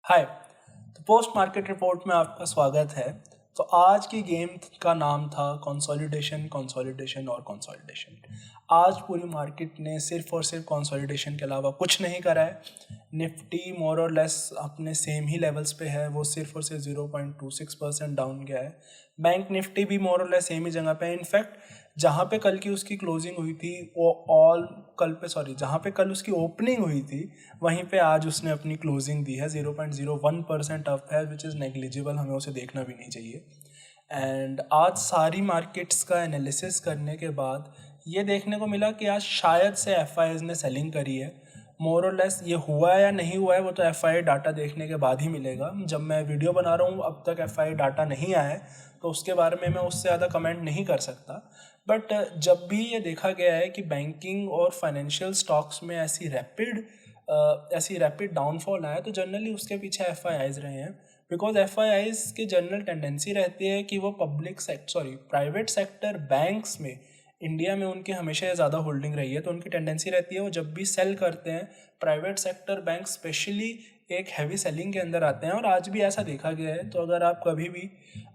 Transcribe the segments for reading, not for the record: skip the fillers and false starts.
हाय। तो post market report में आपका स्वागत है। तो आज की गेम का नाम था कंसोलिडेशन कंसोलिडेशन और कंसोलिडेशन। आज पूरी मार्केट ने सिर्फ और सिर्फ कंसोलिडेशन के अलावा कुछ नहीं करा है। निफ्टी मोर और लेस अपने सेम ही लेवल्स पे है, वो सिर्फ और सिर्फ 0.26% डाउन गया है। बैंक निफ्टी भी मोर और लेस सेम ही जगह पे है। इनफैक्ट जहाँ पे कल की उसकी क्लोजिंग हुई थी वो जहाँ पे कल उसकी ओपनिंग हुई थी वहीं पे आज उसने अपनी क्लोजिंग दी है। 0.01% अप है, विच इज़ नेग्लिजिबल, हमें उसे देखना भी नहीं चाहिए। एंड आज सारी मार्केट्स का एनालिसिस करने के बाद ये देखने को मिला कि आज शायद से एफ ने सेलिंग करी है। मोर और लेस ये हुआ है या नहीं हुआ है वो तो एफ डाटा देखने के बाद ही मिलेगा। जब मैं वीडियो बना रहा हूँ अब तक एफ डाटा नहीं आया है, तो उसके बारे में मैं उससे ज़्यादा कमेंट नहीं कर सकता। बट जब भी ये देखा गया है कि बैंकिंग और फाइनेंशियल स्टॉक्स में ऐसी रैपिड डाउनफॉल आया, तो जनरली उसके पीछे एफ रहे हैं। बिकॉज एफ की जनरल टेंडेंसी रहती है कि वो प्राइवेट सेक्टर बैंक्स में इंडिया में उनकी हमेशा ज़्यादा होल्डिंग रही है, तो उनकी टेंडेंसी रहती है वो जब भी सेल करते हैं प्राइवेट सेक्टर बैंक स्पेशली एक हैवी सेलिंग के अंदर आते हैं। और आज भी ऐसा देखा गया है। तो अगर आप कभी भी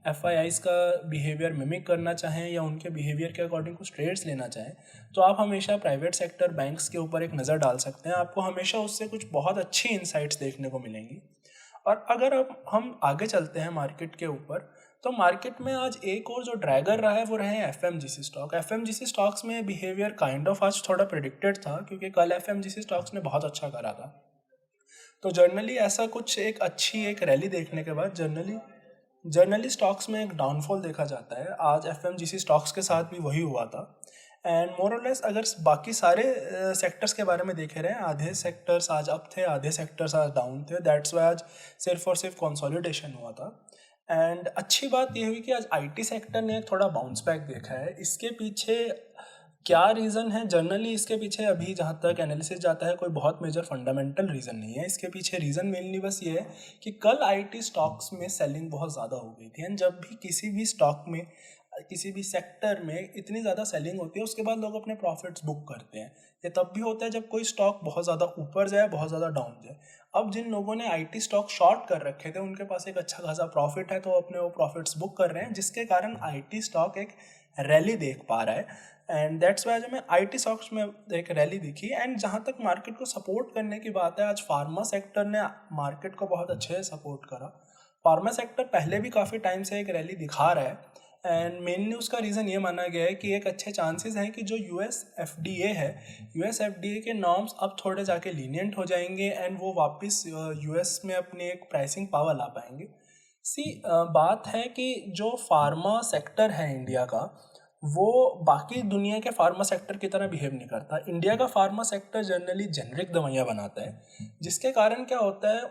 एफ का बिहेवियर मिमिक करना चाहें या उनके बिहेवियर के अकॉर्डिंग कुछ ट्रेड्स लेना चाहें, तो आप हमेशा प्राइवेट सेक्टर बैंक्स के ऊपर एक नज़र डाल सकते हैं। आपको हमेशा उससे कुछ बहुत अच्छी इंसाइट्स देखने को मिलेंगी। और अगर अब हम आगे चलते हैं मार्केट के ऊपर, तो मार्केट में आज एक और जो ड्रैगर रहा है वो रहे एफएमजीसी स्टॉक। एफएमजीसी स्टॉक्स में बिहेवियर काइंड ऑफ आज थोड़ा प्रेडिक्टेड था, क्योंकि कल एफएमजीसी स्टॉक्स ने बहुत अच्छा करा था। तो जर्नली ऐसा कुछ एक रैली देखने के बाद जर्नली स्टॉक्स में एक डाउनफॉल देखा जाता है। आज एफएमजीसी स्टॉक्स के साथ भी वही हुआ था। एंड मोर और लेस अगर बाकी सारे सेक्टर्स के बारे में देखे रहे, आधे सेक्टर्स आज अप थे, आधे सेक्टर्स आज डाउन थे। दैट्स वाई आज सिर्फ और सिर्फ कंसोलिडेशन हुआ था। एंड अच्छी बात यह हुई कि आज आईटी सेक्टर ने थोड़ा बाउंस बैक देखा है। इसके पीछे क्या रीज़न है? जनरली इसके पीछे अभी जहाँ तक एनालिसिस जाता है कोई बहुत मेजर फंडामेंटल रीज़न नहीं है। इसके पीछे रीज़न मेनली बस ये है कि कल आईटी स्टॉक्स में सेलिंग बहुत ज़्यादा हो गई थी। एंड जब भी किसी भी स्टॉक में किसी भी सेक्टर में इतनी ज़्यादा सेलिंग होती है, उसके बाद लोग अपने प्रॉफिट्स बुक करते हैं। ये तब भी होता है जब कोई स्टॉक बहुत ज़्यादा ऊपर जाए, बहुत ज़्यादा डाउन जाए। अब जिन लोगों ने आईटी स्टॉक शॉर्ट कर रखे थे उनके पास एक अच्छा खासा प्रॉफिट है, तो अपने वो प्रॉफिट्स बुक कर रहे हैं, जिसके कारण आईटी स्टॉक एक रैली देख पा रहा है। एंड दैट्स वाई जब मैं आईटी स्टॉक्स में एक रैली दिखी। एंड जहाँ तक मार्केट को सपोर्ट करने की बात है, आज फार्मा सेक्टर ने मार्केट को बहुत अच्छे से सपोर्ट करा। फार्मा सेक्टर पहले भी काफ़ी टाइम से एक रैली दिखा रहा है। एंड मेनली उसका रीज़न ये माना गया है कि एक अच्छे चांसेस हैं कि जो यूएस एफडीए के नॉर्म्स अब थोड़े जाके लीनियंट हो जाएंगे एंड वो वापस यूएस में अपनी एक प्राइसिंग पावर ला पाएंगे। बात है कि जो फार्मा सेक्टर है इंडिया का, वो बाकी दुनिया के फार्मा सेक्टर की तरह बिहेव नहीं करता। इंडिया का फार्मा सेक्टर जनरली जेनरिक दवाइयाँ बनाता है, जिसके कारण क्या होता है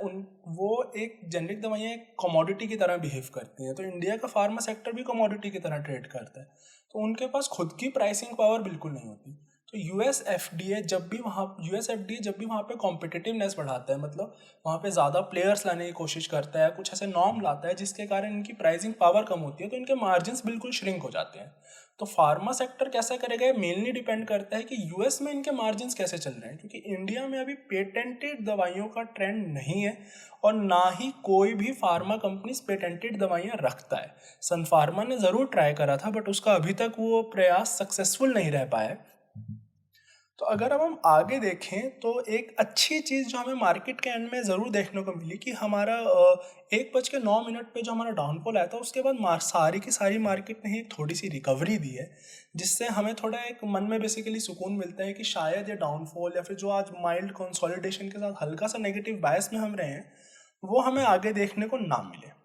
वो एक जेनरिक दवाइयाँ एक कमोडिटी की तरह बिहेव करती हैं। तो इंडिया का फार्मा सेक्टर भी कमोडिटी की तरह ट्रेड करता है, तो उनके पास खुद की प्राइसिंग पावर बिल्कुल नहीं होती। तो यूएस एफडीए जब भी वहाँ पे कॉम्पिटिटिवनेस बढ़ाता है, मतलब वहाँ पे ज़्यादा प्लेयर्स लाने की कोशिश करता है, कुछ ऐसे नॉर्म लाता है जिसके कारण इनकी प्राइसिंग पावर कम होती है, तो इनके मार्जिन्स बिल्कुल श्रिंक हो जाते हैं। तो फार्मा सेक्टर कैसा करेगा ये मेनली डिपेंड करता है कि यूएस में इनके मार्जिन्स कैसे चल रहे हैं, क्योंकि इंडिया में अभी पेटेंटेड दवाइयों का ट्रेंड नहीं है और ना ही कोई भी फार्मा कंपनी पेटेंटेड दवाइयाँ रखता है। सन फार्मा ने ज़रूर ट्राई करा था, बट उसका अभी तक वो प्रयास सक्सेसफुल नहीं रह पाया। तो अगर अब हम आगे देखें तो एक अच्छी चीज़ जो हमें मार्केट के एंड में ज़रूर देखने को मिली कि हमारा 1:09 पे जो हमारा डाउनफॉल आया था, उसके बाद सारी की सारी मार्केट ने ही एक थोड़ी सी रिकवरी दी है, जिससे हमें थोड़ा एक मन में बेसिकली सुकून मिलता है कि शायद ये डाउनफॉल या फिर जो आज माइल्ड कंसोलिडेशन के साथ हल्का सा नेगेटिव बायस में हम रहे हैं वो हमें आगे देखने को ना मिले।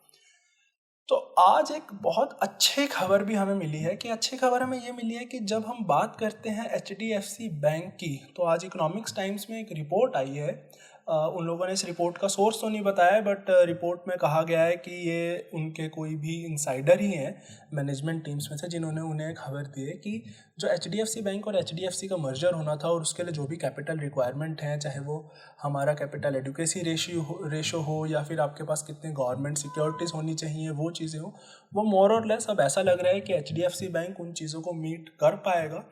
तो आज एक बहुत अच्छी खबर भी हमें मिली है। कि अच्छी खबर हमें ये मिली है कि जब हम बात करते हैं एचडीएफसी बैंक की, तो आज इकोनॉमिक्स टाइम्स में एक रिपोर्ट आई है। उन लोगों ने इस रिपोर्ट का सोर्स तो नहीं बताया, बट रिपोर्ट में कहा गया है कि ये उनके कोई भी इंसाइडर ही हैं मैनेजमेंट टीम्स में से, जिन्होंने उन्हें खबर दी है कि जो एचडीएफसी बैंक और एचडीएफसी का मर्जर होना था और उसके लिए जो भी कैपिटल रिक्वायरमेंट है, चाहे वो हमारा कैपिटल एडुकेसी रेशो हो या फिर आपके पास कितने गवर्नमेंट सिक्योरिटीज़ होनी चाहिए, वो चीज़ें हो, वो मोर और लेस अब ऐसा लग रहा है कि एचडीएफसी बैंक उन चीज़ों को मीट कर पाएगा।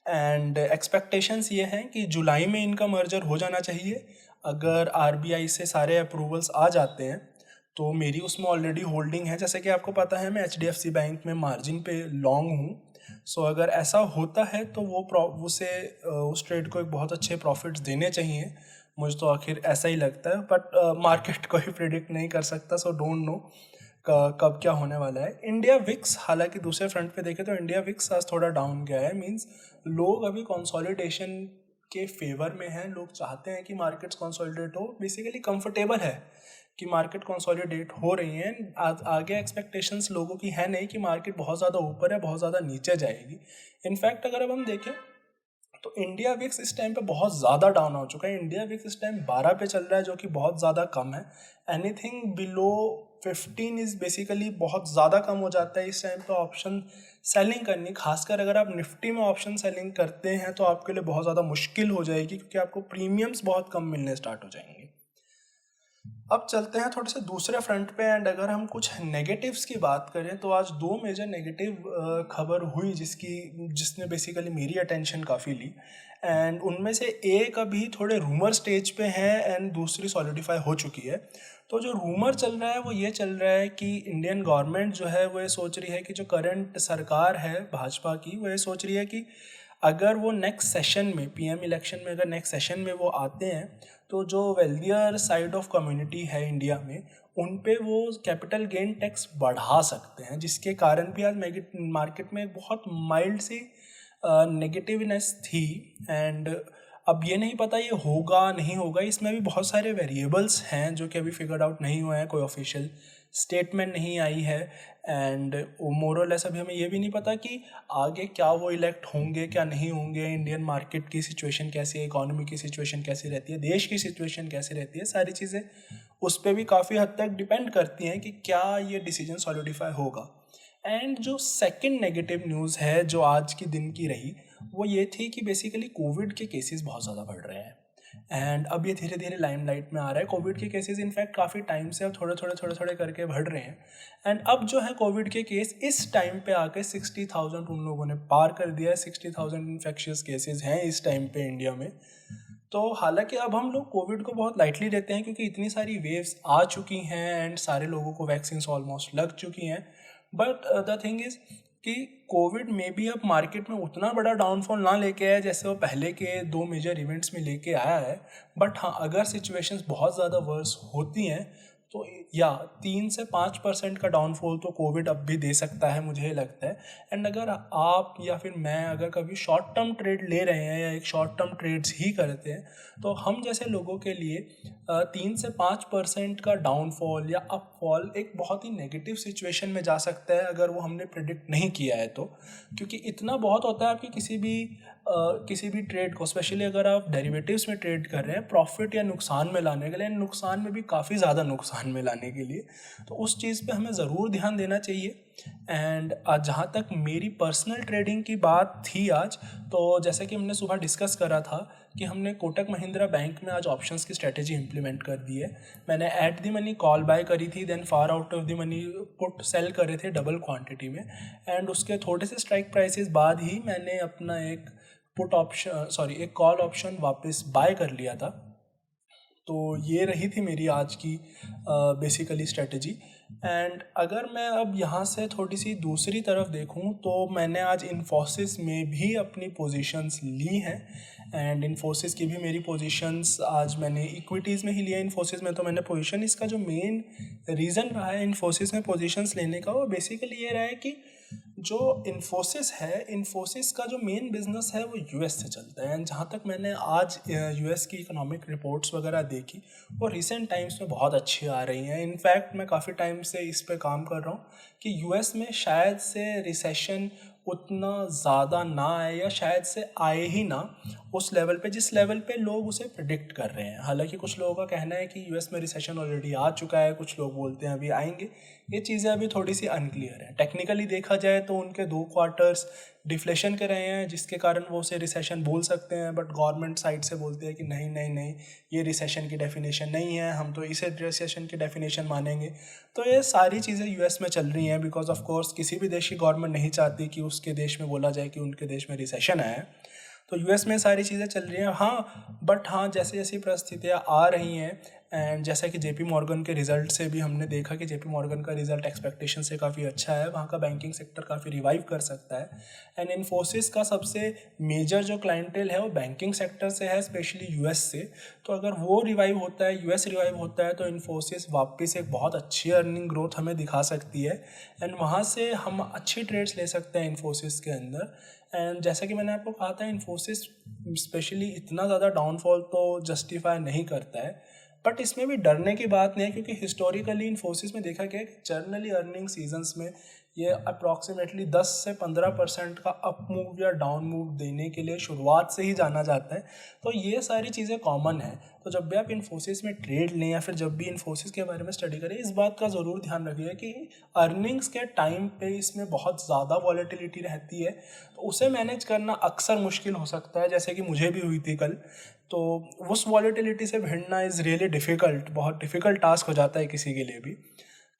एंड एक्सपेक्टेशंस ये हैं कि जुलाई में इनका मर्जर हो जाना चाहिए। अगर आरबीआई से सारे अप्रूवल्स आ जाते हैं तो मेरी उसमें ऑलरेडी होल्डिंग है। जैसे कि आपको पता है मैं एचडीएफसी बैंक में मार्जिन पे लॉन्ग हूँ। सो अगर ऐसा होता है तो उसे उस ट्रेड को एक बहुत अच्छे प्रॉफिट्स देने चाहिए। मुझे तो आखिर ऐसा ही लगता है, बट मार्केट को ही प्रिडिक्ट नहीं कर सकता, सो डोंट नो कब क्या होने वाला है। इंडिया विक्स, हालांकि दूसरे फ्रंट पे देखें तो इंडिया विक्स आज थोड़ा डाउन गया है। मींस लोग अभी कंसोलिडेशन के फेवर में हैं। लोग चाहते हैं कि मार्केट्स कंसोलिडेट हो, बेसिकली कंफर्टेबल है कि मार्केट कंसोलिडेट हो रही है। आगे एक्सपेक्टेशंस लोगों की है नहीं कि मार्केट बहुत ज़्यादा ऊपर है, बहुत ज़्यादा नीचे जाएगी। इनफैक्ट अगर अब हम देखें तो इंडिया विक्स इस टाइम पे बहुत ज़्यादा डाउन हो चुका है। इंडिया विक्स इस टाइम 12 पे चल रहा है, जो कि बहुत ज़्यादा कम है। एनीथिंग बिलो 15 इज़ बेसिकली बहुत ज़्यादा कम हो जाता है। इस टाइम पे ऑप्शन सेलिंग करनी, खासकर अगर आप निफ्टी में ऑप्शन सेलिंग करते हैं तो आपके लिए बहुत ज़्यादा मुश्किल हो जाएगी, क्योंकि आपको प्रीमियम्स बहुत कम मिलने स्टार्ट हो जाएंगे। अब चलते हैं थोड़े से दूसरे फ्रंट पे। एंड अगर हम कुछ नेगेटिव्स की बात करें तो आज 2 मेजर नेगेटिव खबर हुई जिसने बेसिकली मेरी अटेंशन काफ़ी ली। एंड उनमें से एक अभी थोड़े रूमर स्टेज पे है एंड दूसरी सॉलिडिफाई हो चुकी है। तो जो रूमर चल रहा है वो ये चल रहा है कि इंडियन गवर्नमेंट जो है वो ये सोच रही है कि जो करंट सरकार है भाजपा की, वो ये सोच रही है कि अगर वो नेक्स्ट सेशन में, पीएम इलेक्शन में अगर नेक्स्ट सेशन में वो आते हैं तो जो वेल्दियर साइड ऑफ कम्युनिटी है इंडिया में, उन पे वो कैपिटल गेन टैक्स बढ़ा सकते हैं, जिसके कारण भी आज मार्केट में एक बहुत माइल्ड सी नेगेटिवनेस थी। एंड अब ये नहीं पता ये होगा नहीं होगा, इसमें भी बहुत सारे वेरिएबल्स हैं जो कि अभी फिगर्ड आउट नहीं हुए हैं। कोई ऑफिशियल स्टेटमेंट नहीं आई है। एंड मोरलेस अभी हमें ये भी नहीं पता कि आगे क्या वो इलेक्ट होंगे क्या नहीं होंगे, इंडियन मार्केट की सिचुएशन कैसी है, इकोनॉमी की सिचुएशन कैसी रहती है, देश की सिचुएशन कैसी रहती है। सारी चीज़ें उस पर भी काफ़ी हद तक डिपेंड करती हैं कि क्या ये डिसीजन सॉलिडिफाई होगा। एंड जो सेकंड नेगेटिव न्यूज़ है जो आज की दिन की रही, वो ये थी कि बेसिकली कोविड के केसेस बहुत ज़्यादा बढ़ रहे हैं। एंड अब ये धीरे धीरे लाइमलाइट में आ रहा है। कोविड के केसेस इनफैक्ट काफ़ी टाइम से अब थोड़े करके बढ़ रहे हैं। एंड अब जो है कोविड के केस इस टाइम पे आके 60,000 उन लोगों ने पार कर दिया है। 60,000 इन्फेक्शियस केसेस हैं इस टाइम पे इंडिया में। तो हालांकि अब हम लोग कोविड को बहुत लाइटली लेते हैं क्योंकि इतनी सारी वेव्स आ चुकी हैं एंड सारे लोगों को वैक्सीन ऑलमोस्ट लग चुकी हैं। बट द थिंग इज़ कि कोविड में भी अब मार्केट में उतना बड़ा डाउनफॉल ना लेके आया जैसे वो पहले के 2 मेजर इवेंट्स में लेके आया है। बट हाँ, अगर सिचुएशंस बहुत ज़्यादा वर्स होती हैं तो या 3 से 5% का डाउनफॉल तो कोविड अब भी दे सकता है, मुझे लगता है। एंड अगर आप या फिर मैं अगर कभी शॉर्ट टर्म ट्रेड ले रहे हैं या एक शॉर्ट टर्म ट्रेड्स ही करते हैं तो हम जैसे लोगों के लिए 3 से 5% का डाउनफॉल या अपफॉल एक बहुत ही नेगेटिव सिचुएशन में जा सकता है अगर वो हमने प्रिडिक्ट नहीं किया है तो। क्योंकि इतना बहुत होता है आपकी किसी भी ट्रेड को, स्पेशली अगर आप डेरिवेटिव्स में ट्रेड कर रहे हैं प्रॉफिट या नुकसान में लाने के लिए, नुकसान में भी काफ़ी ज़्यादा नुकसान में लाने के लिए, तो उस चीज़ पे हमें ज़रूर ध्यान देना चाहिए। एंड जहाँ तक मेरी पर्सनल ट्रेडिंग की बात थी आज, तो जैसे कि हमने सुबह डिस्कस करा था कि हमने कोटक महिंद्रा बैंक में आज ऑप्शंस की स्ट्रेटेजी इंप्लीमेंट कर दी है। मैंने at the money call buy करी थी, then far out of the money put sell करे थे डबल क्वांटिटी में। एंड उसके थोड़े से स्ट्राइक प्राइसेस बाद ही मैंने अपना एक एक कॉल ऑप्शन वापस बाय कर लिया था। तो ये रही थी मेरी आज की बेसिकली स्ट्रेटजी। एंड अगर मैं अब यहाँ से थोड़ी सी दूसरी तरफ देखूँ तो मैंने आज इन्फोसिस में भी अपनी पोजीशंस ली हैं। एंड इन्फोसिस की भी मेरी पोजीशंस आज मैंने इक्विटीज़ में ही लिया। इन्फोसिस में तो मैंने पोजीशन, इसका जो मेन रीज़न रहा है इन्फोसिस में पोजीशंस लेने का, वो बेसिकली ये रहा है कि जो इन्फोसिस है, इन्फोसिस का जो मेन बिजनेस है वो यूएस से चलता है। एंड जहाँ तक मैंने आज यूएस की इकोनॉमिक रिपोर्ट्स वगैरह देखी वो रिसेंट टाइम्स में बहुत अच्छी आ रही हैं। इनफैक्ट मैं काफ़ी टाइम से इस पे काम कर रहा हूँ कि यूएस में शायद से रिसेशन उतना ज़्यादा ना आए या शायद से आए ही ना उस लेवल पे जिस लेवल पे लोग उसे प्रिडिक्ट कर रहे हैं। हालांकि कुछ लोगों का कहना है कि यूएस में रिसेशन ऑलरेडी आ चुका है, कुछ लोग बोलते हैं अभी आएंगे। ये चीज़ें अभी थोड़ी सी अनक्लियर हैं। टेक्निकली देखा जाए तो उनके 2 क्वार्टर्स डिफ्लेशन के रहे हैं जिसके कारण वो उसे रिसेशन बोल सकते हैं। बट गवर्नमेंट साइड से बोलते हैं कि नहीं नहीं नहीं, ये रिसेशन की डेफिनेशन नहीं है, हम तो इसे रिसेशन की डेफिनेशन मानेंगे। तो ये सारी चीज़ें यूएस में चल रही हैं बिकॉज ऑफ कोर्स किसी भी देश की गवर्नमेंट नहीं चाहती कि उसके देश में बोला जाए कि उनके देश में रिसेशन आया है। तो यूएस में सारी चीज़ें चल रही हैं। हाँ, बट हाँ, जैसे जैसी परिस्थितियाँ आ रही हैं एंड जैसा कि जेपी मॉर्गन के रिज़ल्ट से भी हमने देखा कि जेपी मॉर्गन का रिज़ल्ट एक्सपेक्टेशन से काफ़ी अच्छा है, वहाँ का बैंकिंग सेक्टर काफ़ी रिवाइव कर सकता है। एंड इन्फोसिस का सबसे मेजर जो क्लाइंटेल है वो बैंकिंग सेक्टर से है, स्पेशली यूएस से। तो अगर वो रिवाइव होता है, यूएस रिवाइव होता है, तो इन्फोसिस वापस एक बहुत अच्छी अर्निंग ग्रोथ हमें दिखा सकती है एंड वहाँ से हम अच्छी ट्रेड्स ले सकते हैं इन्फोसिस के अंदर। एंड जैसा कि मैंने आपको कहा था, इन्फोसिस स्पेशली इतना ज़्यादा डाउनफॉल तो जस्टिफाई नहीं करता है, बट इसमें भी डरने की बात नहीं है, क्योंकि हिस्टोरिकली इन्फोसिस में देखा गया है कि जनरली अर्निंग सीजन्स में ये अप्रॉक्सीमेटली 10 से 15% का अप मूव या डाउन मूव देने के लिए शुरुआत से ही जाना जाता है। तो ये सारी चीज़ें कॉमन है। तो जब भी आप इन्फोसिस में ट्रेड लें या फिर जब भी इन्फोसिस के बारे में स्टडी करें, इस बात का ज़रूर ध्यान रखिए कि अर्निंग्स के टाइम पे इसमें बहुत ज़्यादा वॉलेटिलिटी रहती है, तो उसे मैनेज करना अक्सर मुश्किल हो सकता है, जैसे कि मुझे भी हुई थी कल। तो उस वॉलेटिलिटी से भिड़ना इज़ रियली डिफ़िकल्ट, बहुत डिफ़िकल्ट टास्क हो जाता है किसी के लिए भी।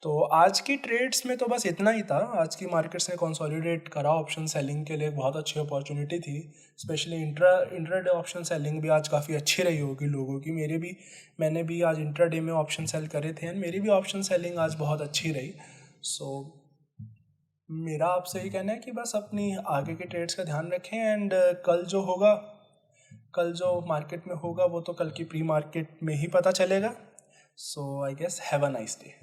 तो आज की ट्रेड्स में तो बस इतना ही था। आज की मार्केट्स ने कंसोलिडेट करा, ऑप्शन सेलिंग के लिए एक बहुत अच्छी अपॉर्चुनिटी थी। स्पेशली इंट्राडे ऑप्शन सेलिंग भी आज काफ़ी अच्छी रही होगी लोगों की। मैंने भी आज इंट्राडे में ऑप्शन सेल करे थे एंड मेरी भी ऑप्शन सेलिंग आज बहुत अच्छी रही। सो मेरा आपसे ये कहना है कि बस अपनी आगे के ट्रेड्स का ध्यान रखें एंड कल जो मार्केट में होगा वो तो कल की प्री मार्केट में ही पता चलेगा। So I guess have a nice day.